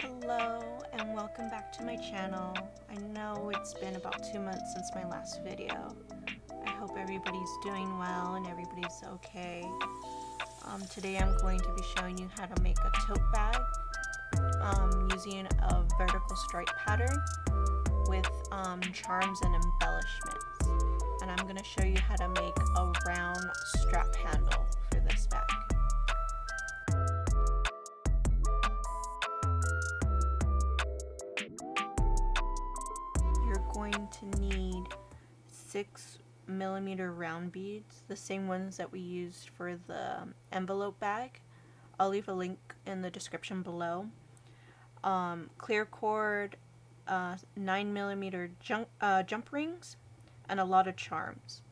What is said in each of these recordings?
Hello and welcome back to my channel. I know it's been about 2 months since my last video. I hope everybody's doing well and everybody's okay. Today I'm going to be showing you how to make a tote bag using a vertical stripe pattern with charms and embellishments. And I'm going to show you how to make a round strap handle for this bag. You're going to need 6mm round beads, the same ones that we used for the envelope bag. I'll leave a link in the description below. Clear cord, 9mm jump rings, and a lot of charms.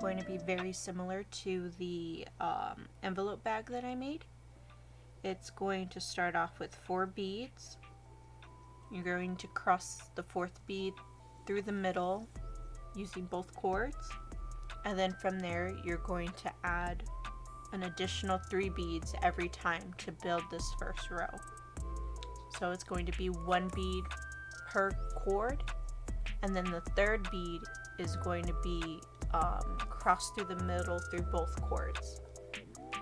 Going to be very similar to the envelope bag that I made. It's going to start off with 4 beads. You're going to cross the 4th bead through the middle using both cords, and then from there you're going to add an additional 3 beads every time to build this first row. So it's going to be 1 bead per cord, and then the 3rd bead is going to be crossed through the middle through both cords,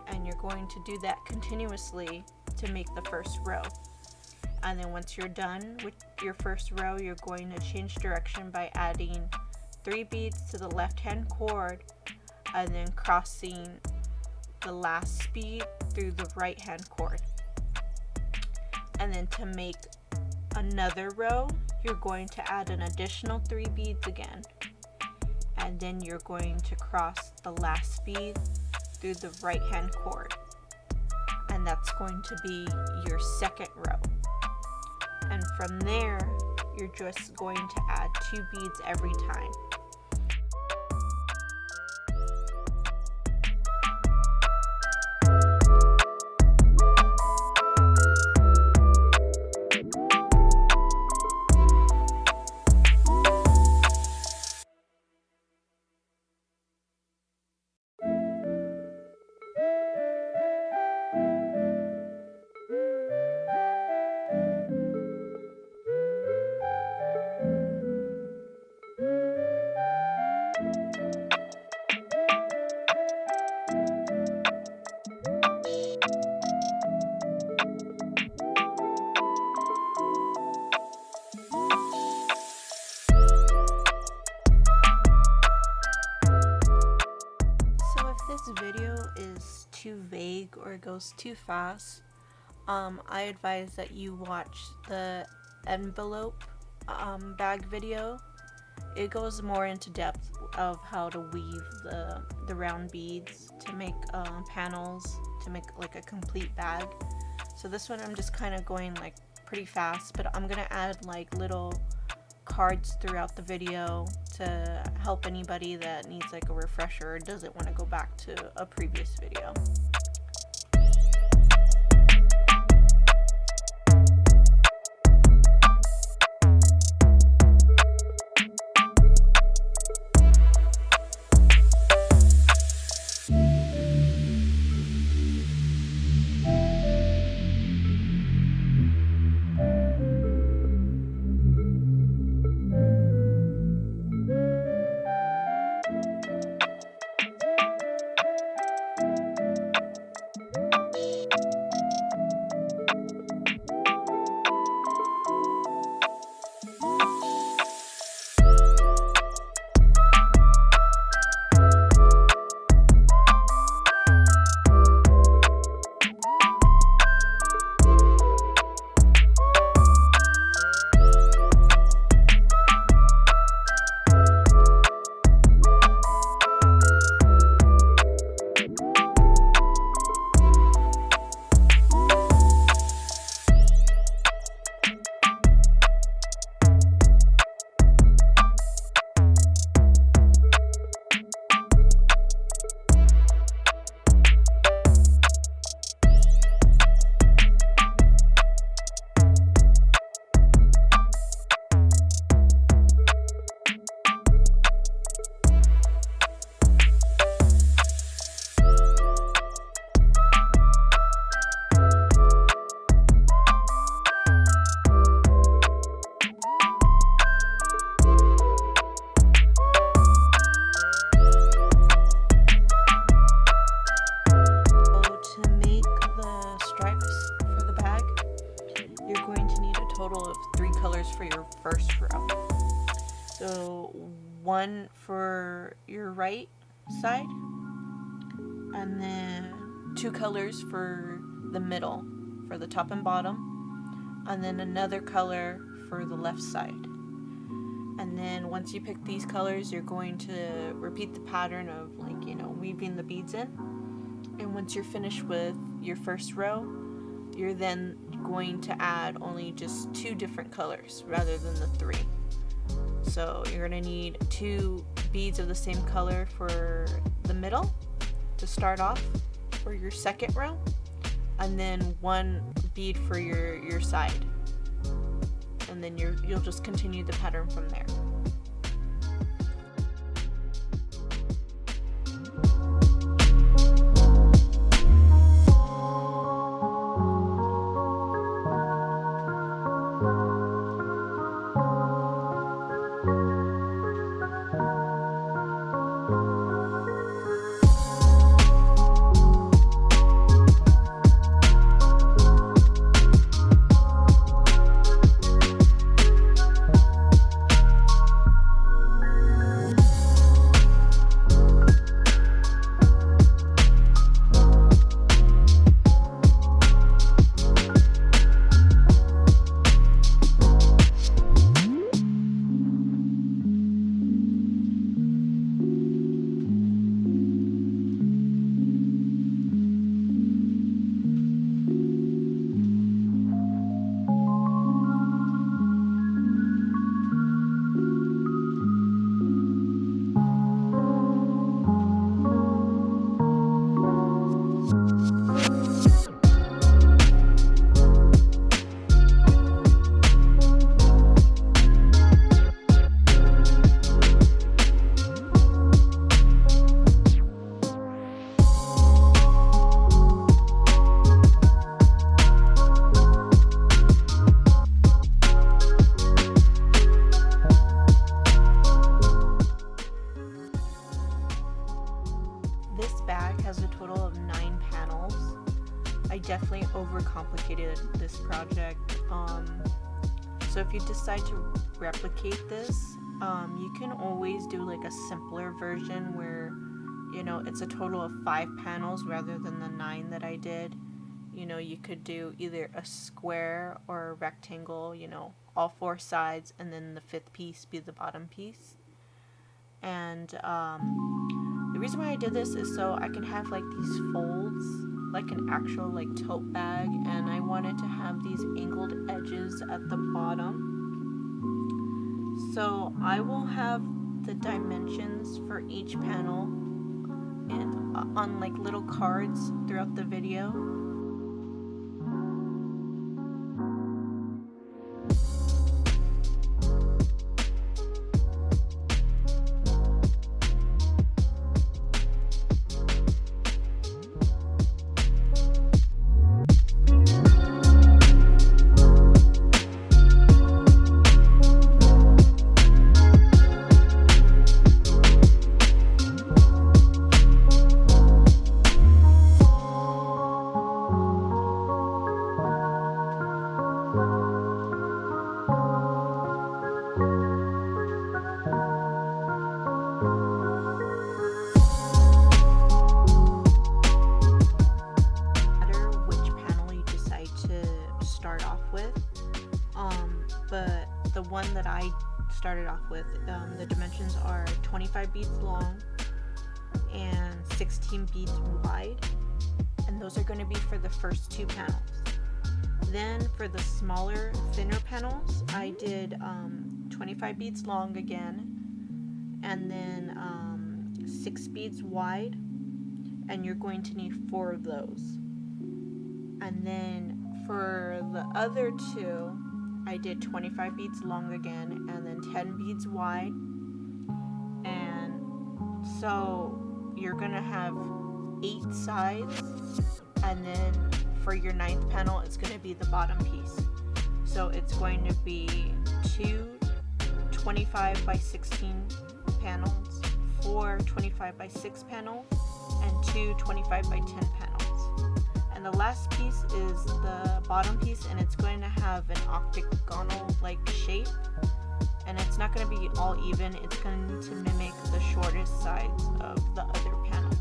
and you're going to do that continuously to make the first row. And then once you're done with your first row, you're going to change direction by adding 3 beads to the left hand cord and then crossing the last bead through the right hand cord. And then to make another row, you're going to add an additional 3 beads again, and then you're going to cross the last bead through the right hand cord, and that's going to be your second row. And from there you're just going to add 2 beads every time. This video is too vague or goes too fast, I advise that you watch the envelope bag video. It goes more into depth of how to weave the round beads to make panels, to make like a complete bag. So this one I'm just kind of going like pretty fast, but I'm gonna add like little cards throughout the video to help anybody that needs like a refresher or doesn't want to go back to a previous video. one for your right side, and then 2 colors for the middle, for the top and bottom, and then another color for the left side. And then once you pick these colors, you're going to repeat the pattern of, like, you know, weaving the beads in. And once you're finished with your first row, you're then going to add only just 2 different colors rather than the 3. So you're going to need 2 beads of the same color for the middle to start off for your second row, and then 1 bead for your side. And then you'll just continue the pattern from there. I definitely overcomplicated this project. So if you decide to replicate this, you can always do like a simpler version where, you know, it's a total of 5 panels rather than the 9 that I did. You know, you could do either a square or a rectangle, you know, all 4 sides, and then the 5th piece be the bottom piece. And the reason why I did this is so I can have like these folds, like an actual like tote bag, and I wanted to have these angled edges at the bottom. So I will have the dimensions for each panel and on like little cards throughout the video. But the one that I started off with, the dimensions are 25 beads long and 16 beads wide, and those are going to be for the first 2 panels. Then for the smaller, thinner panels, I did 25 beads long again, and then 6 beads wide, and you're going to need 4 of those. And then for the other 2, I did 25 beads long again, and then 10 beads wide. And so you're gonna have 8 sides, and then for your 9th panel, it's gonna be the bottom piece. So it's going to be 2 25 by 16 panels, 4 25 by 6 panels, and 2 25 by 10 panels. And the last piece is the bottom piece, and it's going to have an octagonal like shape, And it's not going to be all even, it's going to mimic the shortest sides of the other panels.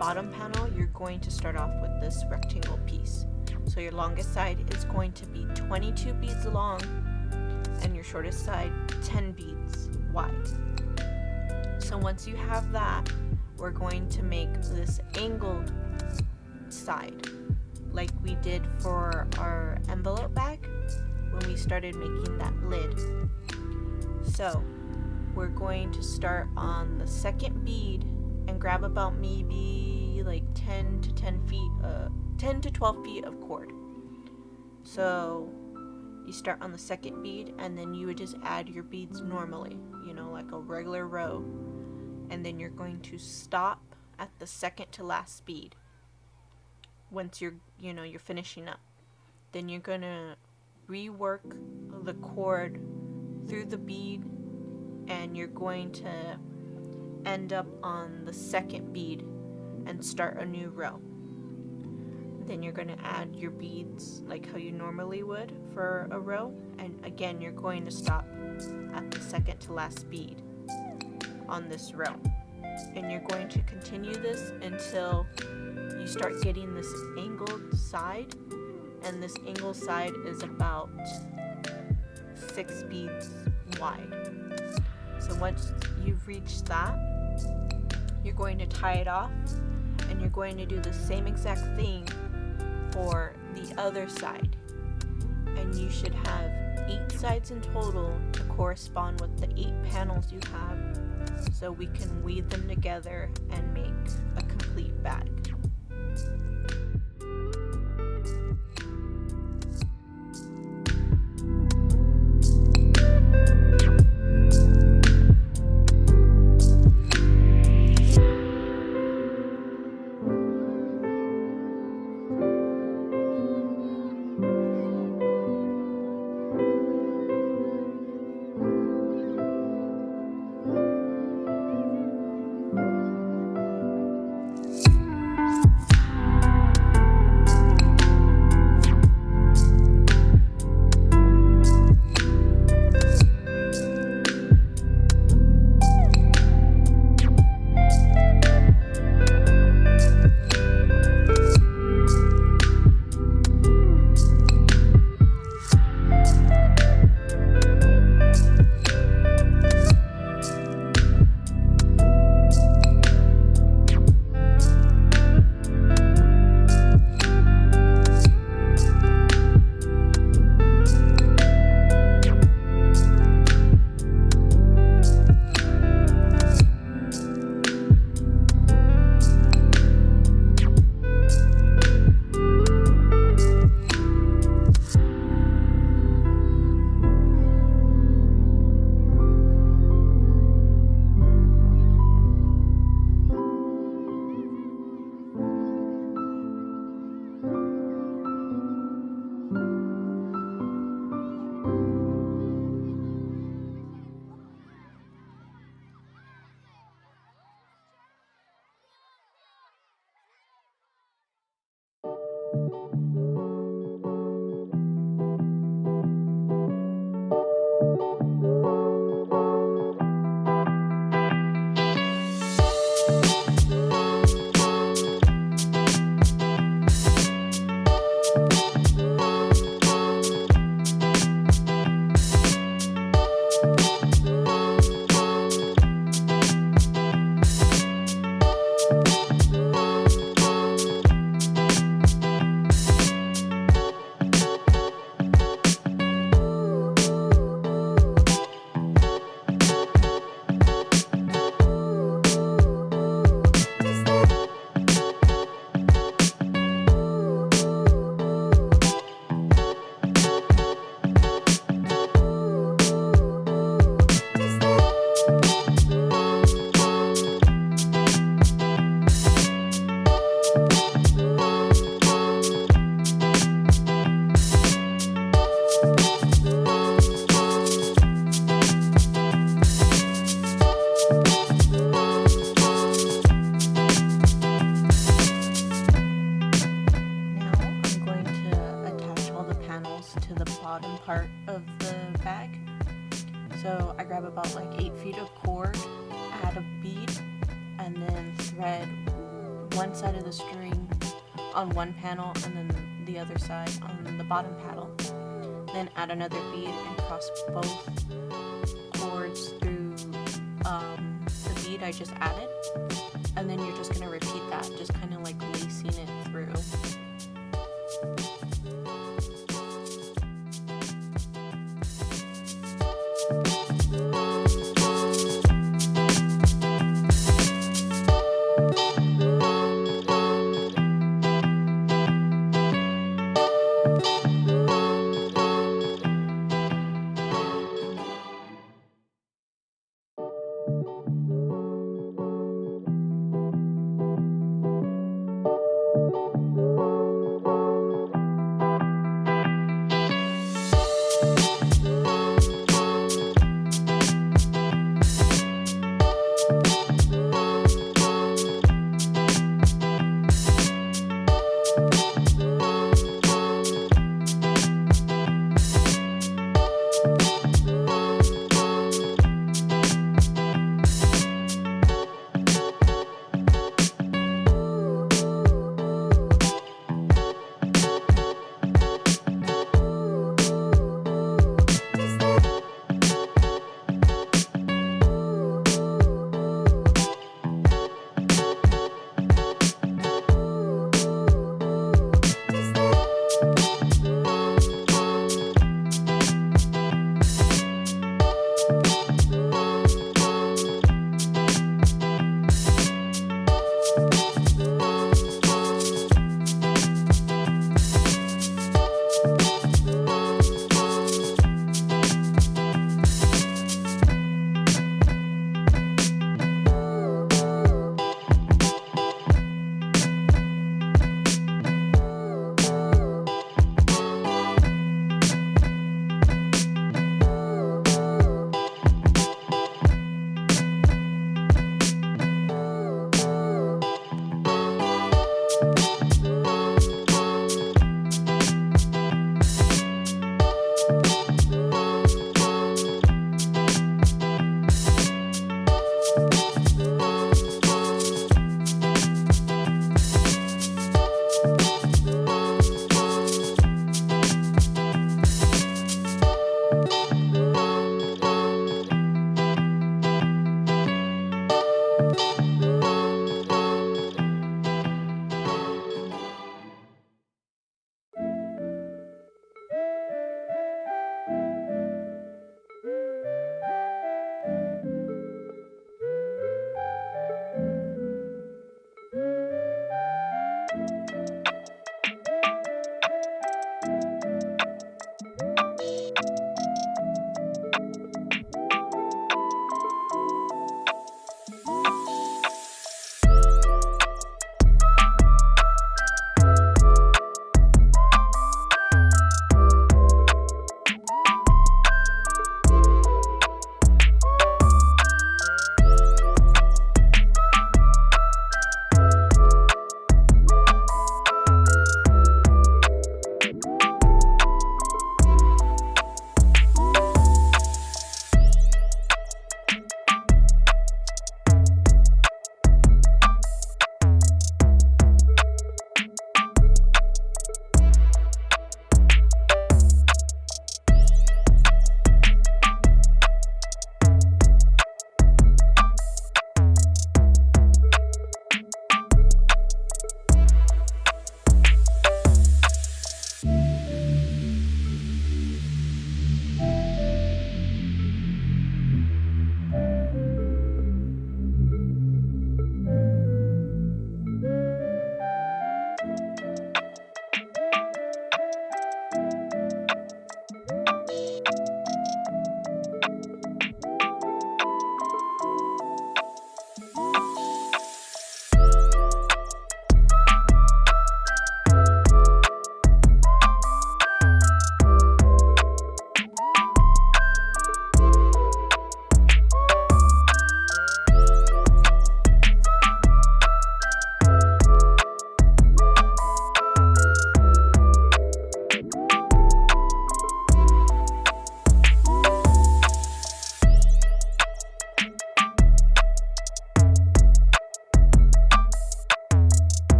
Bottom panel, you're going to start off with this rectangle piece. So your longest side is going to be 22 beads long and your shortest side 10 beads wide. So once you have that, we're going to make this angled side like we did for our envelope bag when we started making that lid. So we're going to start on the second bead and grab about maybe like 10 to 12 feet of cord. So you start on the second bead and then you would just add your beads normally, like a regular row. And then you're going to stop at the second to last bead. Once you're finishing up. Then you're going to rework the cord through the bead and you're going to end up on the second bead and start a new row. Then you're going to add your beads like how you normally would for a row, and again you're going to stop at the second to last bead on this row, and you're going to continue this until you start getting this angled side, and this angled side is about 6 beads wide. So once you've reached that, you're going to tie it off and you're going to do the same exact thing for the other side. And you should have 8 sides in total to correspond with the 8 panels you have, so we can weave them together and make a complete bag. To the bottom part of the bag. So I grab about like 8 feet of cord, add a bead, and then thread one side of the string on one panel and then the other side on the bottom panel. Then add another bead and cross both cords through the bead I just added. And then you're just going to repeat that, just kind of like lacing it through.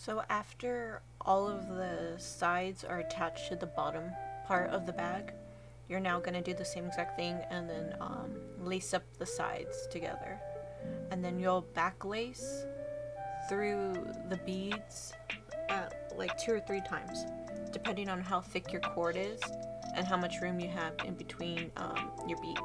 So after all of the sides are attached to the bottom part of the bag, you're now going to do the same exact thing and then lace up the sides together. And then you'll back lace through the beads like 2 or 3 times, depending on how thick your cord is and how much room you have in between your beads.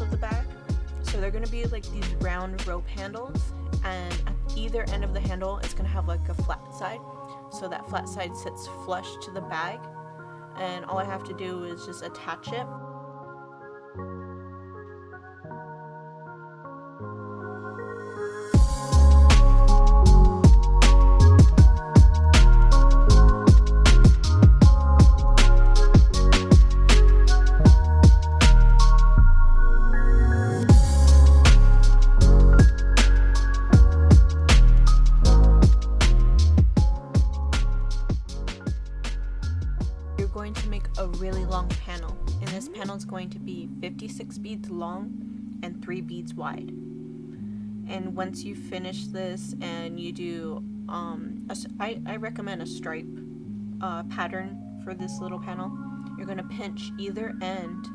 Of the bag. So they're going to be like these round rope handles, and at either end of the handle it's going to have like a flat side, so that flat side sits flush to the bag, and all I have to do is just attach it. Going to make a really long panel, and this panel is going to be 56 beads long and 3 beads wide. And once you finish this and you do I recommend a stripe pattern for this little panel. You're going to pinch either end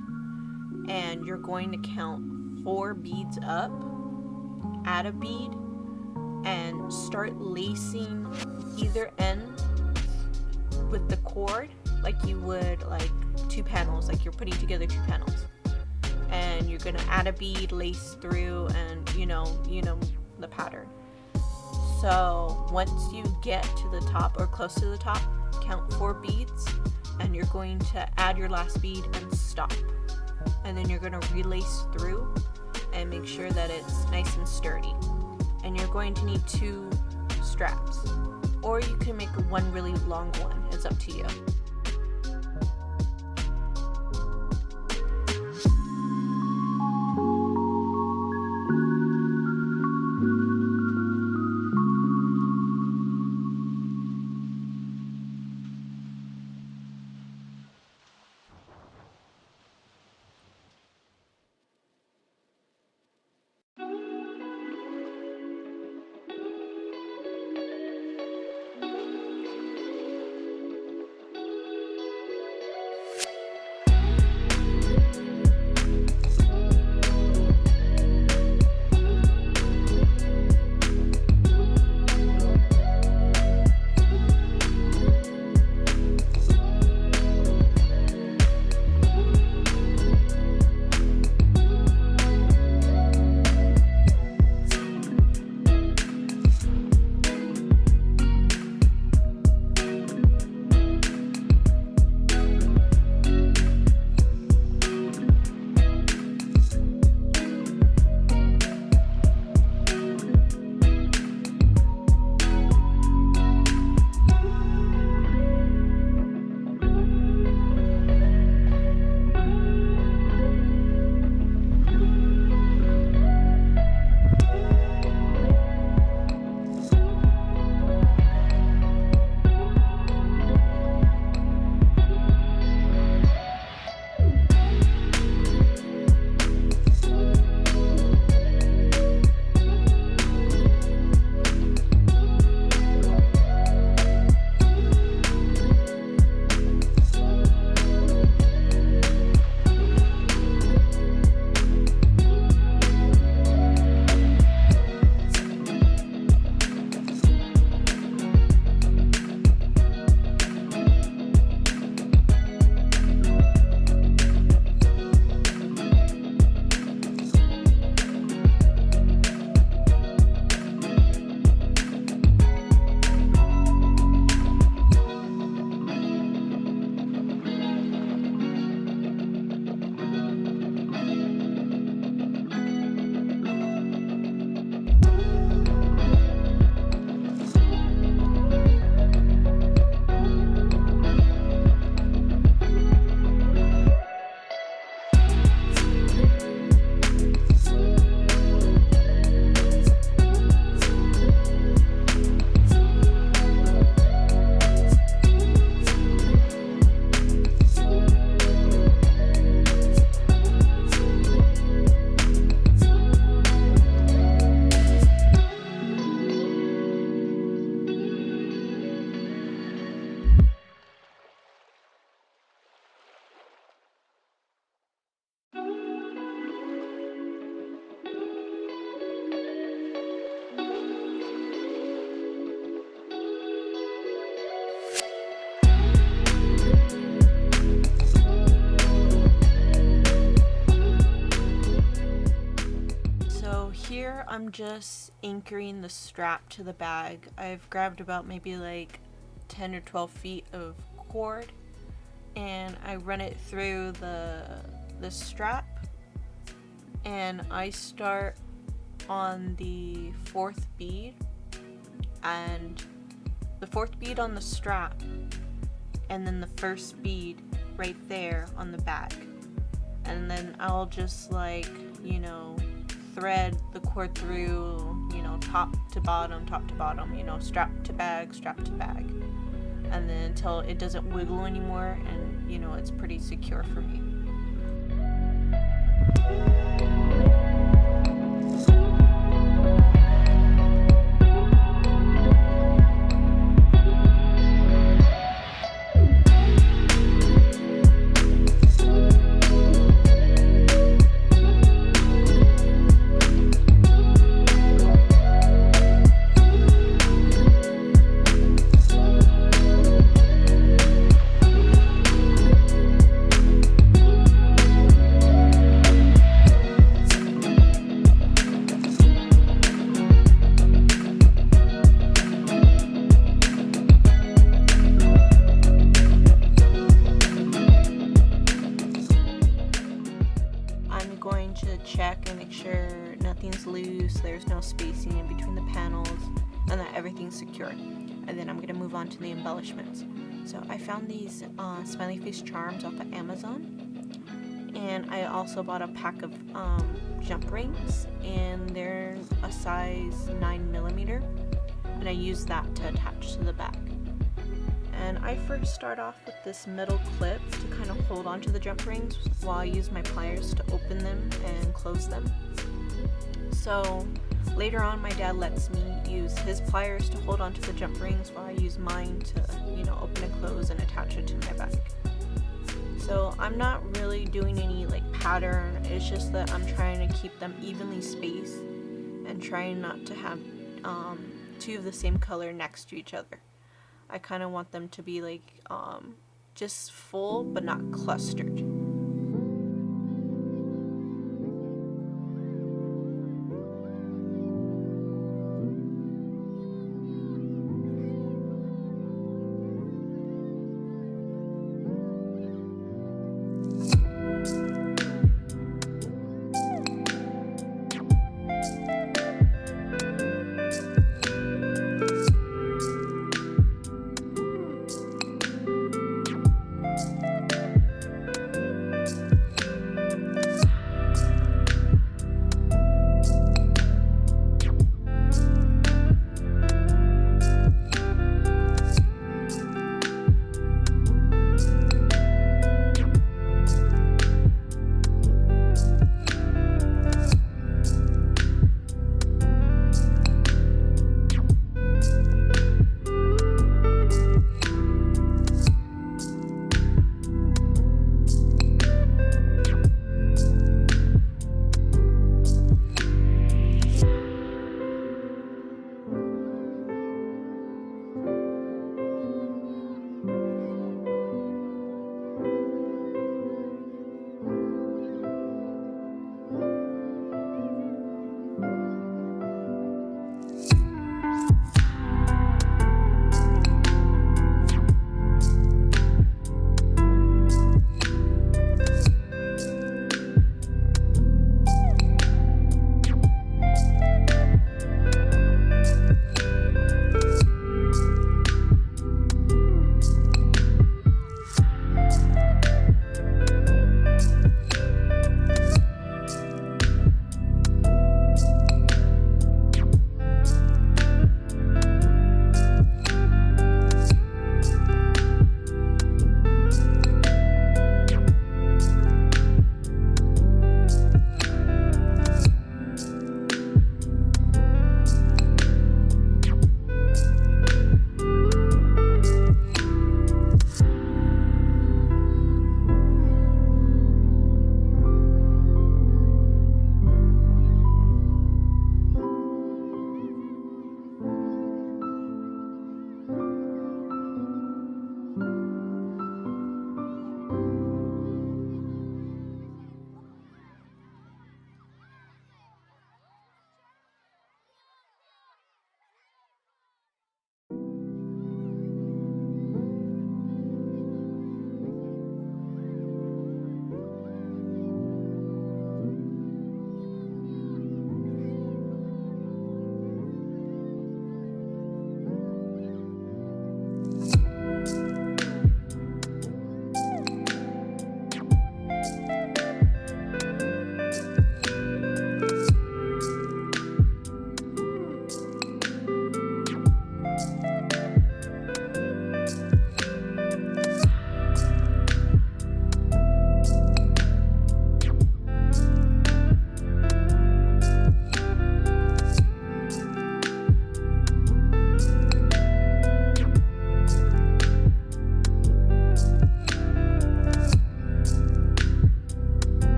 and you're going to count 4 beads up, add a bead, and start lacing either end with the cord like you would like 2 panels, like you're putting together 2 panels. and you're gonna add a bead, lace through, and you know the pattern. So once you get to the top or close to the top, count 4 beads, and you're going to add your last bead and stop. And then you're going to relace through and make sure that it's nice and sturdy. And you're going to need 2 straps, or you can make one really long one. It's up to you. I'm just anchoring the strap to the bag. I've grabbed about maybe like 10 or 12 feet of cord, and I run it through the strap, and I start on the 4th bead, and the 4th bead on the strap, and then the 1st bead right there on the bag. And then I'll just thread the cord through, top to bottom, strap to bag, and then until it doesn't wiggle anymore, and it's pretty secure for me. I make sure nothing's loose, there's no spacing in between the panels, and that everything's secure. And then I'm going to move on to the embellishments. So I found these smiley face charms off of Amazon, and I also bought a pack of jump rings, and they're a size 9mm, and I use that to attach to the bag. And I first start off with this metal clip to kind of hold onto the jump rings while I use my pliers to open them and close them. So later on, my dad lets me use his pliers to hold onto the jump rings while I use mine to, open and close and attach it to my bag. So I'm not really doing any pattern, it's just that I'm trying to keep them evenly spaced and trying not to have two of the same color next to each other. I kind of want them to be just full but not clustered.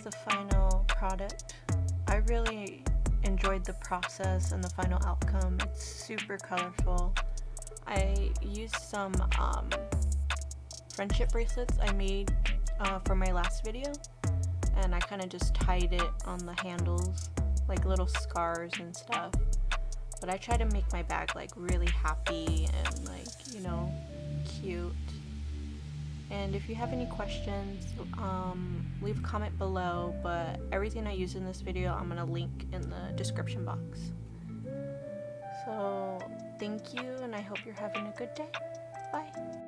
The final product. I really enjoyed the process and the final outcome. It's super colorful. I used some friendship bracelets I made for my last video, and I kind of just tied it on the handles like little scars and stuff. But I try to make my bag like really happy and like, you know, cute. And if you have any questions, leave a comment below, but everything I use in this video I'm going to link in the description box. So, thank you, and I hope you're having a good day. Bye!